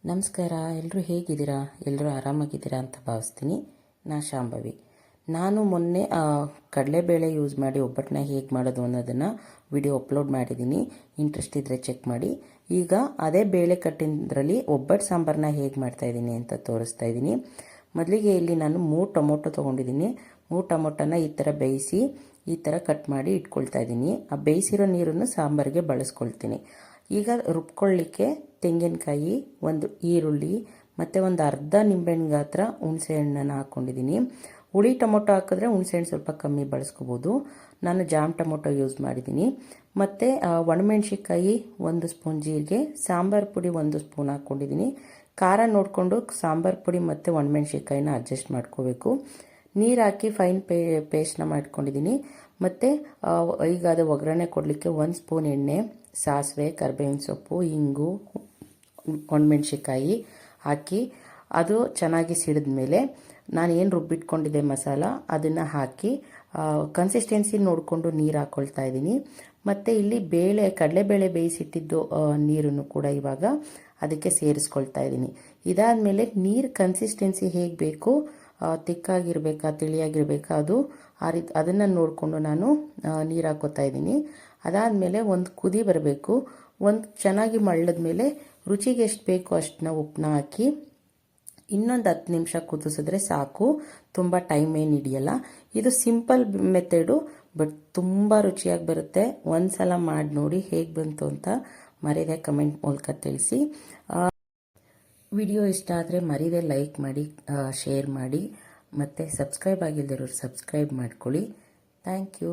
ನಮಸ್ಕಾರ. ಎಲ್ಲರೂ ಹೇಗಿದ್ದೀರಾ? ಎಲ್ಲರೂ ಆರಾಮಾಗಿದ್ದೀರಾ ಅಂತ ಭಾವಿಸ್ತೀನಿ. ಶಾಂಭವಿ. ನಾನು ಮೊನ್ನೆ ಕಡಲೆಬೇಳೆ ಯೂಸ್ ಮಾಡಿ ಒಬ್ಬಟ್ಟನ್ನ ಹೇಗೆ ಮಾಡೋದು ಅನ್ನೋದನ್ನು ವಿಡಿಯೋ ಅಪ್ಲೋಡ್ ಮಾಡಿದ್ದೀನಿ. ಇಂಟ್ರೆಸ್ಟ್ ಇದ್ದರೆ ಚೆಕ್ ಮಾಡಿ. ಈಗ ಅದೇ ಬೇಳೆ ಕಟ್ಟಿದ್ರಲ್ಲಿ ಒಬ್ಬಟ್ಟು ಸಾಂಬಾರನ್ನ ಹೇಗೆ ಮಾಡ್ತಾಯಿದ್ದೀನಿ ಅಂತ ತೋರಿಸ್ತಾ ಇದ್ದೀನಿ. ಮೊದಲಿಗೆ ಇಲ್ಲಿ ನಾನು 3 ಟೊಮೊಟೊ ತೊಗೊಂಡಿದ್ದೀನಿ. 3 ಟೊಮೊಟೊನ ಈ ಥರ ಬೇಯಿಸಿ ಈ ಥರ ಕಟ್ ಮಾಡಿ ಇಟ್ಕೊಳ್ತಾ ಇದ್ದೀನಿ. ಆ ಬೇಯಿಸಿರೋ ನೀರನ್ನು ಸಾಂಬಾರಿಗೆ ಬಳಸ್ಕೊಳ್ತೀನಿ. ಈಗ ರುಬ್ಕೊಳ್ಳಿಕ್ಕೆ ತೆಂಗಿನಕಾಯಿ, ಒಂದು ಈರುಳ್ಳಿ ಮತ್ತು ಒಂದು ಅರ್ಧ ನಿಂಬೆಹಣ್ಣು ಗಾತ್ರ ಹುಣಸೆ ಹಣ್ಣನ್ನು ಹಾಕ್ಕೊಂಡಿದ್ದೀನಿ. ಹುಳಿ ಟೊಮೊಟೊ ಹಾಕಿದ್ರೆ ಹುಣಸೆಹಣ್ಣು ಸ್ವಲ್ಪ ಕಮ್ಮಿ ಬಳಸ್ಕೋಬೋದು. ನಾನು ಜಾಮ್ ಟೊಮೊಟೊ ಯೂಸ್ ಮಾಡಿದ್ದೀನಿ. ಮತ್ತು ಒಣಮೆಣ್ಸಿಕಾಯಿ 1 ಸ್ಪೂನ್, ಜೀರಿಗೆ, ಸಾಂಬಾರು ಪುಡಿ 1 ಸ್ಪೂನ್ ಹಾಕ್ಕೊಂಡಿದ್ದೀನಿ. ಖಾರ ನೋಡಿಕೊಂಡು ಸಾಂಬಾರು ಪುಡಿ ಮತ್ತು ಒಣಮೆಣ್ಸಿಕಾಯಿನ ಅಡ್ಜಸ್ಟ್ ಮಾಡ್ಕೋಬೇಕು. ನೀರು ಹಾಕಿ ಫೈನ್ ಪೇಸ್ಟ್ನ ಮಾಡ್ಕೊಂಡಿದ್ದೀನಿ. ಮತ್ತು ಈಗ ಅದು ಒಗ್ಗರಣೆ ಕೊಡಲಿಕ್ಕೆ 1 ಸ್ಪೂನ್ ಎಣ್ಣೆ, ಸಾಸಿವೆ, ಕರಿಬೇವಿನ ಸೊಪ್ಪು, ಇಂಗು, ಒಣಮೆಣ್ಸಿಕಾಯಿ ಹಾಕಿ ಅದು ಚೆನ್ನಾಗಿ ಸಿಡಿದ ಮೇಲೆ ನಾನು ಏನು ರುಬ್ಬಿಟ್ಕೊಂಡಿದ್ದೆ ಮಸಾಲ ಅದನ್ನು ಹಾಕಿ ಕನ್ಸಿಸ್ಟೆನ್ಸಿ ನೋಡಿಕೊಂಡು ನೀರು ಹಾಕ್ಕೊಳ್ತಾ ಇದ್ದೀನಿ. ಮತ್ತು ಇಲ್ಲಿ ಕಡಲೆಬೇಳೆ ಬೇಯಿಸಿಟ್ಟಿದ್ದು ನೀರನ್ನು ಕೂಡ ಇವಾಗ ಅದಕ್ಕೆ ಸೇರಿಸ್ಕೊಳ್ತಾ ಇದ್ದೀನಿ. ಇದಾದಮೇಲೆ ನೀರು ಕನ್ಸಿಸ್ಟೆನ್ಸಿ ಹೇಗೆ ಬೇಕು, ತಿಕ್ಕಾಗಿರಬೇಕಾ ತಿಳಿಯಾಗಿರಬೇಕಾ ಅದನ್ನು ನೋಡಿಕೊಂಡು ನಾನು ನೀರು ಹಾಕೋತಾ ಇದ್ದೀನಿ. ಅದಾದಮೇಲೆ ಒಂದು ಕುದಿ ಬರಬೇಕು. ಚೆನ್ನಾಗಿ ಮಳ್ಳದ ಮೇಲೆ ರುಚಿಗೆ ಎಷ್ಟು ಬೇಕು ಅಷ್ಟನ್ನ ಉಪ್ಪನ್ನ ಹಾಕಿ ಇನ್ನೊಂದು 10 ನಿಮಿಷ ಕುದಿಸಿದ್ರೆ ಸಾಕು. ತುಂಬ ಟೈಮ್ ಏನು ಹಿಡಿಯಲ್ಲ. ಇದು ಸಿಂಪಲ್ ಮೆಥಡು, ಬಟ್ ತುಂಬ ರುಚಿಯಾಗಿ ಬರುತ್ತೆ. ಒಂದು ಸಲ ಮಾಡಿ ನೋಡಿ, ಹೇಗೆ ಬಂತು ಅಂತ ಮರೀದೆ ಕಮೆಂಟ್ ಮೂಲಕ ತಿಳಿಸಿ. ವಿಡಿಯೋ ಇಷ್ಟ ಆದರೆ ಮರೀದೆ ಲೈಕ್ ಮಾಡಿ, ಶೇರ್ ಮಾಡಿ, ಮತ್ತು ಸಬ್ಸ್ಕ್ರೈಬ್ ಆಗಿಲ್ಲದಿರೋರು ಸಬ್ಸ್ಕ್ರೈಬ್ ಮಾಡ್ಕೊಳ್ಳಿ. Thank you.